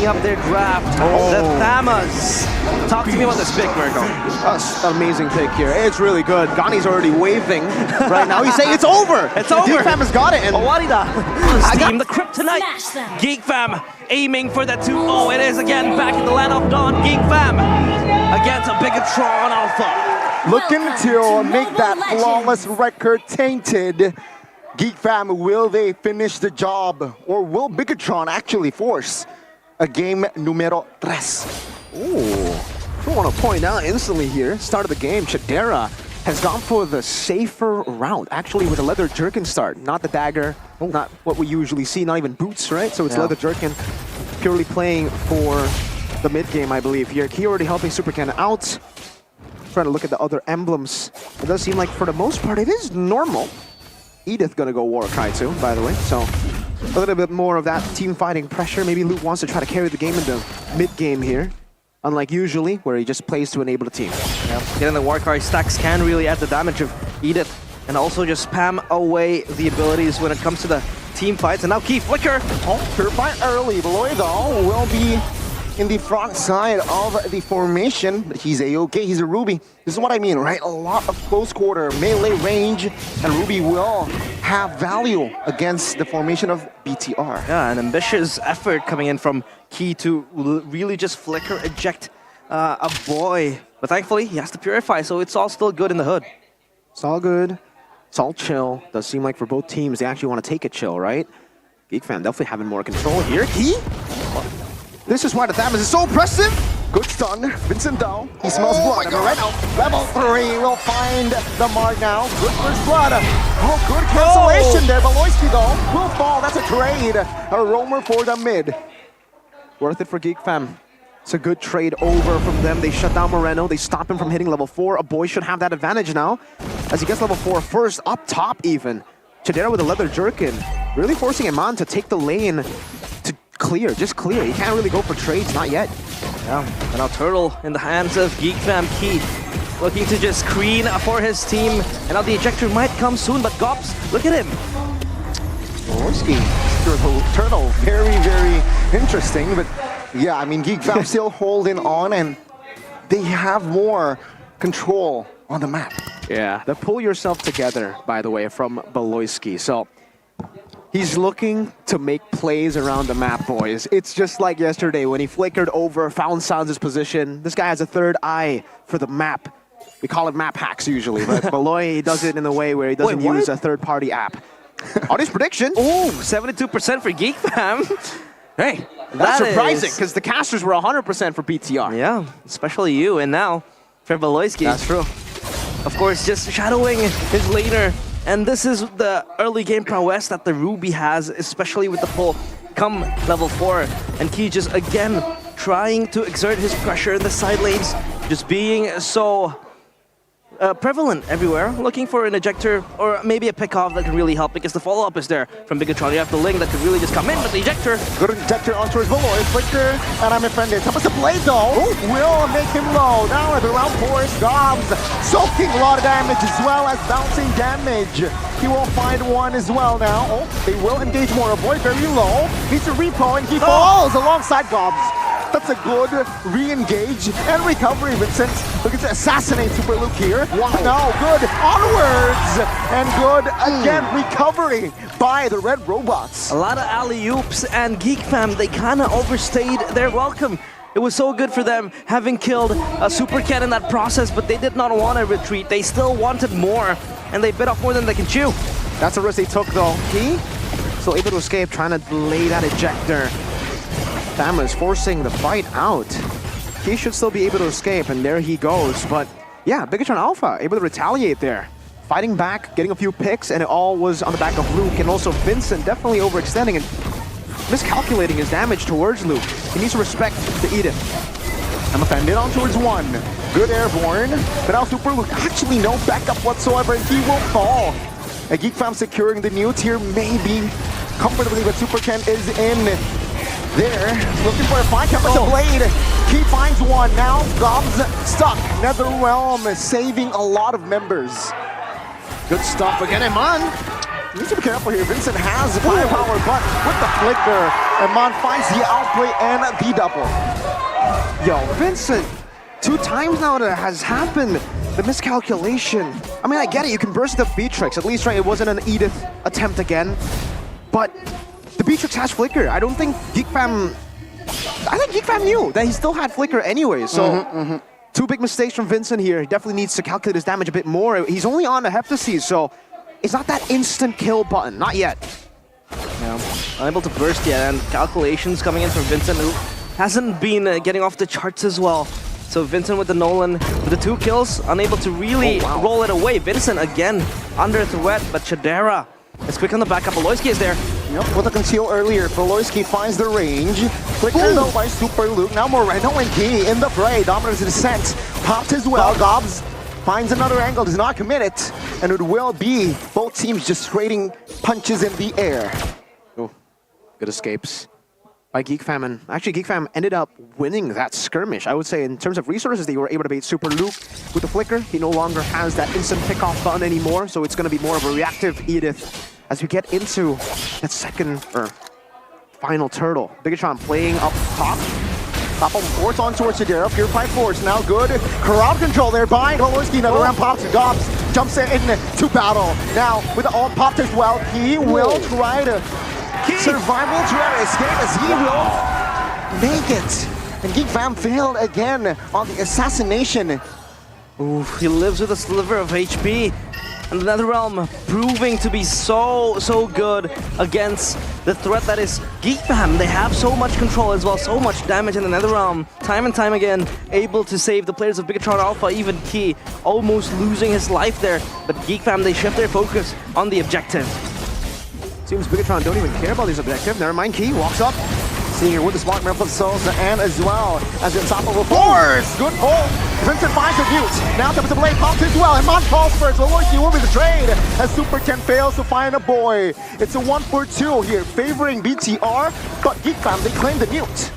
opening up their draft. The Thamas. Talk to me about this pick, Virgo. That's an amazing pick here. It's really good. Gani's already waving right now. He's saying it's over. It's over. Geek Fam has got it. And Warida on Steam, the Kryptonite. Geek Fam aiming for that 2-0. It is again back in the land of dawn. Geek Fam against a Bigetron Alpha. Looking to make that flawless record tainted. Geek Fam, will they finish the job? Or will Bigetron actually force a game numero 3? ooh, I want to point out instantly here, start of the game, Chidera has gone for the safer route, actually with a leather jerkin start, not the dagger, not what we usually see, not even boots, right? So it's leather jerkin, purely playing for the mid game, I believe here. Key already helping Super Ken out. Trying to look at the other emblems. It does seem like for the most part it is normal. Edith gonna go Warcry too, by the way, so a little bit more of that team fighting pressure. Maybe Luke wants to try to carry the game in the mid game here. Unlike usually, where he just plays to enable the team. Yeah. Getting the Warcry stacks can really add the damage of Edith and also just spam away the abilities when it comes to the team fights. And now Key Flicker. Oh, Purify early. Beloido will be in the front side of the formation, but he's a-okay. He's a Ruby. This is what I mean, right? A lot of close quarter melee range, and Ruby will have value against the formation of BTR. Yeah, an ambitious effort coming in from Key to really just flicker, eject a boy. But thankfully, he has to purify, so it's all still good in the hood. It's all good. It's all chill. Does seem like for both teams, they actually want to take it chill, right? Geek Fan definitely having more control here. Key? This is why the Thamas is so impressive. Good stun. Vincent though, he smells blood. And right now, level 3 will find the mark now. Good first blood. Oh, good cancellation there. Beloiski though will fall. That's a trade. A roamer for the mid. Worth it for Geek Fam. It's a good trade over from them. They shut down Moreno. They stop him from hitting level 4. A boy should have that advantage now as he gets level 4 first, up top even. Chidera with a leather jerkin, really forcing him on to take the lane to clear, just clear. He can't really go for trades, not yet. Yeah, and now Turtle in the hands of Geek Fam. Key looking to just screen for his team. And now the ejector might come soon, but Gops, look at him. Orski, Turtle, very, very interesting. But yeah, I mean, Geek Fam still holding on, and they have more control on the map. Yeah, the pull yourself together, by the way, from Beloiski. So he's looking to make plays around the map, boys. It's just like yesterday when he flickered over, found Sans' position. This guy has a third eye for the map. We call it map hacks usually, but Beloy does it in a way where he doesn't use a third-party app. Audience prediction. Oh, 72% for Geek Fam. Hey, that's surprising because the casters were 100% for BTR. Yeah, especially you. And now for Beloiski. That's true. Of course, just shadowing his laner. And this is the early game prowess that the Ruby has, especially with the pull come level 4. And Key just, again, trying to exert his pressure in the side lanes, just being so prevalent everywhere, looking for an ejector or maybe a pick-off that can really help because the follow-up is there from Bigetron. You have the Ling that could really just come in with the ejector. Good ejector onto his Beloy, Flicker, and I'm offended. Thomas the blade though will make him low. Now at the round 4 is Gobs, soaking a lot of damage as well as bouncing damage. He will find one as well now. Oh, they will engage more. A boy very low. Needs a repo and he falls alongside Gobs. That's a good re-engage and recovery. Vincent looking to assassinate Super Luke here. Wow. No, good onwards and good again recovery by the red robots. A lot of alley-oops and Geek Fam, they kind of overstayed their welcome. It was so good for them having killed a Super Cat in that process, but they did not want to retreat. They still wanted more, and they bit off more than they can chew. That's a risk they took though. He still able to escape, trying to delay that ejector. Thamas forcing the fight out. He should still be able to escape, and there he goes. But yeah, Bigetron Alpha able to retaliate there. Fighting back, getting a few picks, and it all was on the back of Luke, and also Vincent definitely overextending and miscalculating his damage towards Luke. He needs to respect the Edith. I'm offended on towards 1. Good airborne, but now Super Luke actually no backup whatsoever, and he will fall. A Geek Fam securing the new tier maybe comfortably, but Super Ken is in there, looking for a fight, comes with the blade. He finds one, now Gobs stuck. Netherrealm is saving a lot of members. Good stuff again, Eman. Needs to be careful here. Vincent has the firepower, but with the flicker, Eman finds the outplay and the double. Yo, Vincent, 2 times now that has happened. The miscalculation. I mean, I get it. You can burst the Beatrix. At least, right, it wasn't an Edith attempt again. But the Beatrix has flicker. I don't think GEEK Fam... I think GEEK Fam knew that he still had flicker anyway. So, 2 big mistakes from Vincent here. He definitely needs to calculate his damage a bit more. He's only on the Heptaseed, so it's not that instant kill button. Not yet. Yeah, unable to burst yet, and calculations coming in from Vincent, who hasn't been getting off the charts as well. So Vincent with the Nolan, with the 2 kills, unable to really roll it away. Vincent again under threat, but Chadera is quick on the backup. Aloyski is there. Yep, with the conceal earlier, Voloisky finds the range. Flicker though by Super Luke. Now Moreno and Key in the fray. Dominant's descent popped as well. Gobbs finds another angle, does not commit it. And it will be both teams just trading punches in the air. Oh, good escapes by GEEK Fam. And actually, GEEK Fam ended up winning that skirmish. I would say in terms of resources, they were able to beat Super Luke with the flicker. He no longer has that instant pickoff button anymore, so it's going to be more of a reactive Edith as we get into that second or final turtle. Bigetron playing up top. Top of force on towards Chadera. Purified Force now good. Crowd control there by Voloisky. Another round pops. Gobbs jumps in to battle. Now with the ult popped as well, he will try to survival try to escape as he will make it. And GEEK Fam failed again on the assassination. Ooh, he lives with a sliver of HP. And the NetherRealm proving to be so good against the threat that is GEEK Fam. They have so much control as well, so much damage in the NetherRealm. Time and time again, able to save the players of Bigetron Alpha, even Key, almost losing his life there. But GEEK Fam, they shift their focus on the objective. Seems Bigetron don't even care about his objective. Never mind, Key walks up. See here with the smart Merfolk Souls and as well as the top of a force. Good pull. Vincent finds a mute. Now top of the blade pops as well. And Mon falls first. Voloisky will be the trade as Super 10 fails to find a boy. It's a 1-for-2 here favoring BTR, but GEEK Fam, they claim the mute.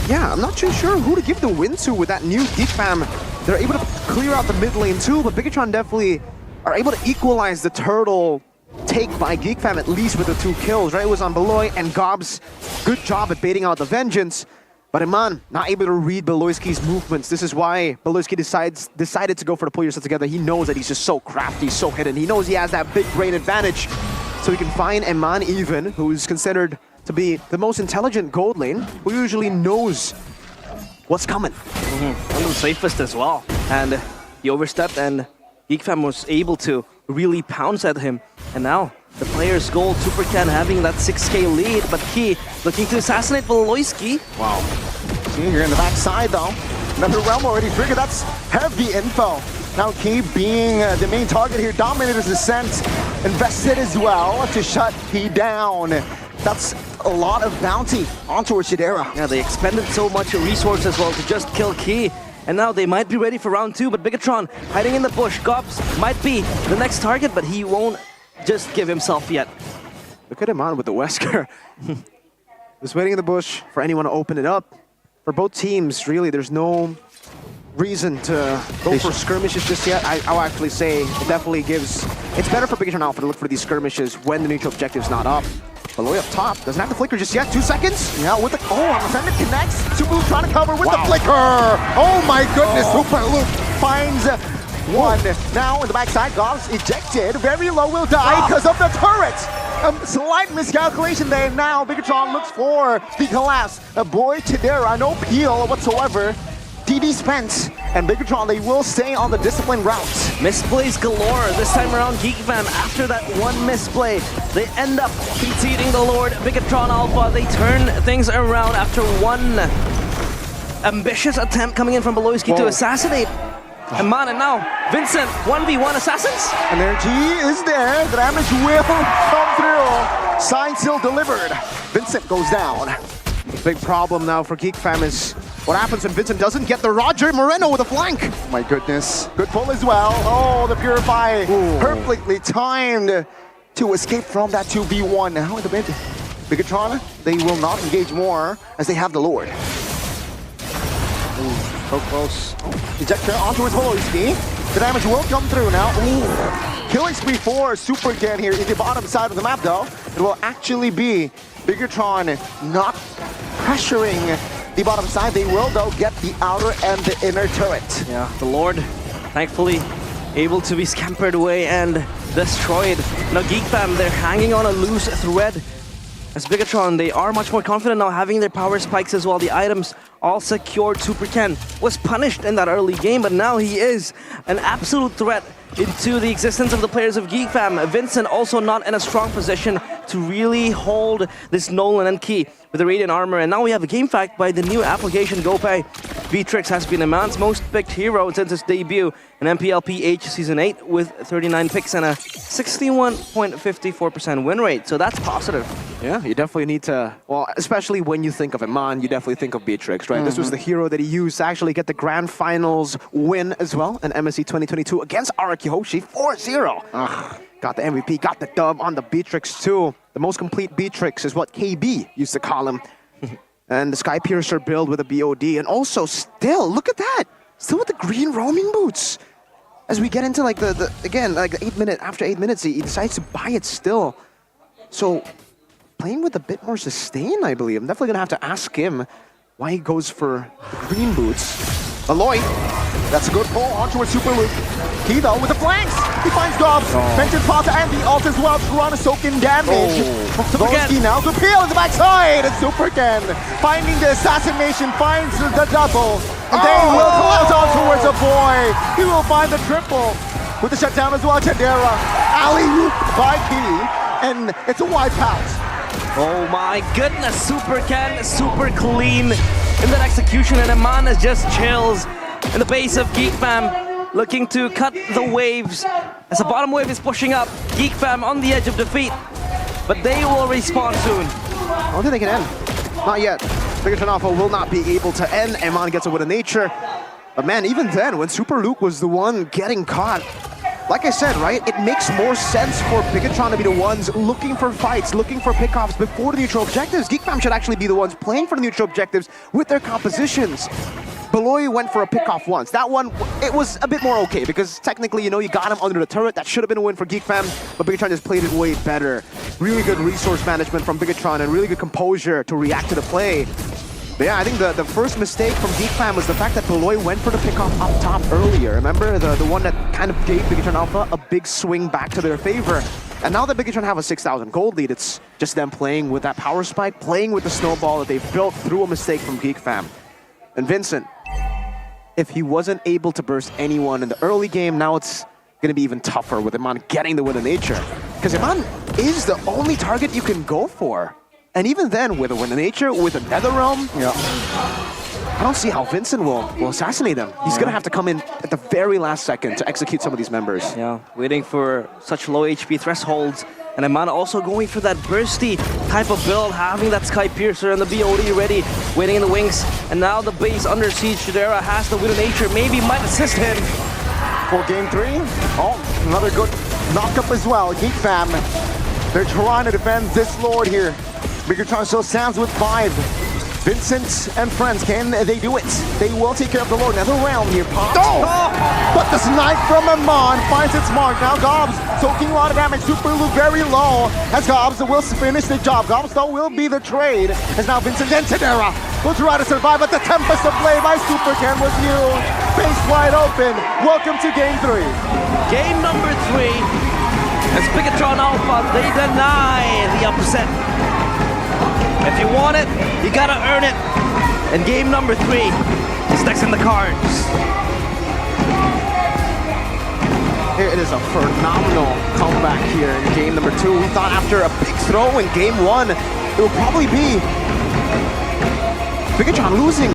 Yeah, I'm not too sure who to give the win to with that new GEEK Fam. They're able to clear out the mid lane too, but Bigetron definitely are able to equalize the turtle take by GEEK Fam, at least with the 2 kills, right? It was on Beloy and Gobbs. Good job at baiting out the Vengeance. But Eman, not able to read Beloyski's movements. This is why Beloyski decided to go for the pull yourself together. He knows that he's just so crafty, so hidden. He knows he has that big brain advantage. So he can find Eman even, who's considered to be the most intelligent gold lane, who usually knows what's coming. One of the safest as well. And he overstepped, and GEEK Fam was able to really pounce at him. And now the player's gold, Super Ken having that 6k lead, but Key looking to assassinate Voloisky. Wow. See here in the backside though. NetherRealm already triggered. That's heavy info. Now Key being the main target here, dominated his descent, invested as well to shut Key down. That's a lot of bounty onto Chadera. Yeah, they expended so much resource as well to just kill Key. And now they might be ready for round 2, but Bigetron hiding in the bush. Gobbs might be the next target, but he won't just give himself yet. Look at him on with the Wesker. Just waiting in the bush for anyone to open it up. For both teams, really, there's no reason to go for skirmishes just yet. I'll actually say it definitely gives... It's better for Bigetron Alpha to look for these skirmishes when the neutral objective's not up. Beloy up top, doesn't have the flicker just yet, 2 seconds. Yeah, with the, on the defender connects. Super Luke trying to cover with the flicker. Oh my goodness, Super Luke finds one. Now in the backside, Gobbs ejected. Very low, will die because of the turret. Slight miscalculation there. Now Bigetron looks for the collapse. A boy Chadera, no peel whatsoever. DD spent, and Bigetron, they will stay on the discipline route. Misplays galore this time around. GEEK Fam, after that one misplay, they end up conceding the Lord. Bigetron Alpha, they turn things around after one ambitious attempt coming in from Beloyski to assassinate Eman, and now Vincent, 1v1 assassins. Energy is there, the damage will come through. Sign still delivered. Vincent goes down. The big problem now for GEEK Fam is what happens when Vincent doesn't get the Roger Moreno with a flank. My goodness. Good pull as well. Oh, the Purify. Perfectly timed to escape from that 2v1. Now in the mid, Bigetron, they will not engage more as they have the Lord. So close. Ejector onto his Voloisky. The damage will come through now. Ooh. Killing spree for Super Ken here in the bottom side of the map, though. It will actually be Bigetron not pressuring the bottom side. They will, though, get the outer and the inner turret. Yeah, the Lord, thankfully, able to be scampered away and destroyed. Now GEEK Fam, they're hanging on a loose thread. As Bigetron, they are much more confident now, having their power spikes as well. The items all secured. Super Ken was punished in that early game, but now he is an absolute threat into the existence of the players of GEEK Fam. Vincent also not in a strong position to really hold this Nolan and Key with the Radiant Armor. And now we have a game fact by the new application GoPay. Beatrix has been a man's most picked hero since its debut in MPL PH Season 8 with 39 picks and a 61.54% win rate. So that's positive. Yeah, you definitely need to, well, especially when you think of Iman, you definitely think of Beatrix, right? This was the hero that he used to actually get the Grand Finals win as well in MSC 2022 against Araki Hoshi 4-0. Got the MVP, got the dub on the Beatrix too. The most complete Beatrix is what KB used to call him. And the Sky Piercer build with a BOD. And also still, look at that. Still with the green roaming boots. As we get into like again, like the 8 minute, after 8 minutes, he decides to buy it still. So playing with a bit more sustain, I believe. I'm definitely gonna have to ask him why he goes for the green boots. Aloy, that's a good pull on towards Super Luke. Key, though, with the flanks. He finds Dobbs. Vengeance Pata and the ult as well. Trying to soak in damage. Super now to peel at the backside. And Super Ken finding the assassination, finds the double. And they will collapse on towards a boy. He will find the triple. With the shutdown as well, Chadera. Alley-oop by Key. And it's a wipeout. Oh my goodness, Super Ken, super clean in that execution, and Iman is just chills in the base of GEEK Fam, looking to cut the waves as the bottom wave is pushing up. GEEK Fam on the edge of defeat, but they will respawn soon. I don't think they can end. Not yet. Bigetron Alpha will not be able to end. Iman gets it with a nature. But man, even then, when Super Luke was the one getting caught, like I said, right, it makes more sense for Bigetron to be the ones looking for fights, looking for pickoffs before the neutral objectives. GEEK Fam should actually be the ones playing for the neutral objectives with their compositions. Beloy went for a pickoff once. That one, it was a bit more okay because technically, you know, you got him under the turret. That should have been a win for GEEK Fam, but Bigetron just played it way better. Really good resource management from Bigetron and really good composure to react to the play. But yeah, I think the first mistake from GEEK Fam was the fact that Beloy went for the pickoff up top earlier. Remember? The one that kind of gave Bigetron Alpha a big swing back to their favor. And now that Bigetron have a 6,000 gold lead, it's just them playing with that power spike, playing with the snowball that they've built through a mistake from GEEK Fam. And Vincent, if he wasn't able to burst anyone in the early game, now it's going to be even tougher with Iman getting the win of nature. Because Iman is the only target you can go for. And even then, with a win of nature, with a Netherrealm, I don't see how Vincent will assassinate him. He's going to have to come in at the very last second to execute some of these members. Yeah, waiting for such low HP thresholds. And Iman also going for that bursty type of build, having that Sky Piercer and the BOD ready, waiting in the wings. And now the base under siege. Chidera has the win of nature, maybe might assist him. For game 3, oh, another good knockup as well. GEEK Fam, they're trying to defend this Lord here. Bigetron still stands with 5. Vincent and friends, can they do it? They will take care of the Lord. Another round here. Popped. Oh! But the snipe from Iman finds its mark. Now Gobbs soaking a lot of damage. Super Luke very low. As Gobbs will finish the job. Gobbs though will be the trade. As now Vincent and Tadera will try to survive. But the Tempest of Play by Super Ken was huge. Face wide open. Welcome to game 3. Game number 3. As Bigetron Alpha, they deny the upset. If you want it, you gotta earn it. And game number 3 is next in the cards. Here it is, a phenomenal comeback here in game number 2. We thought after a big throw in game 1, it would probably be Bigetron losing.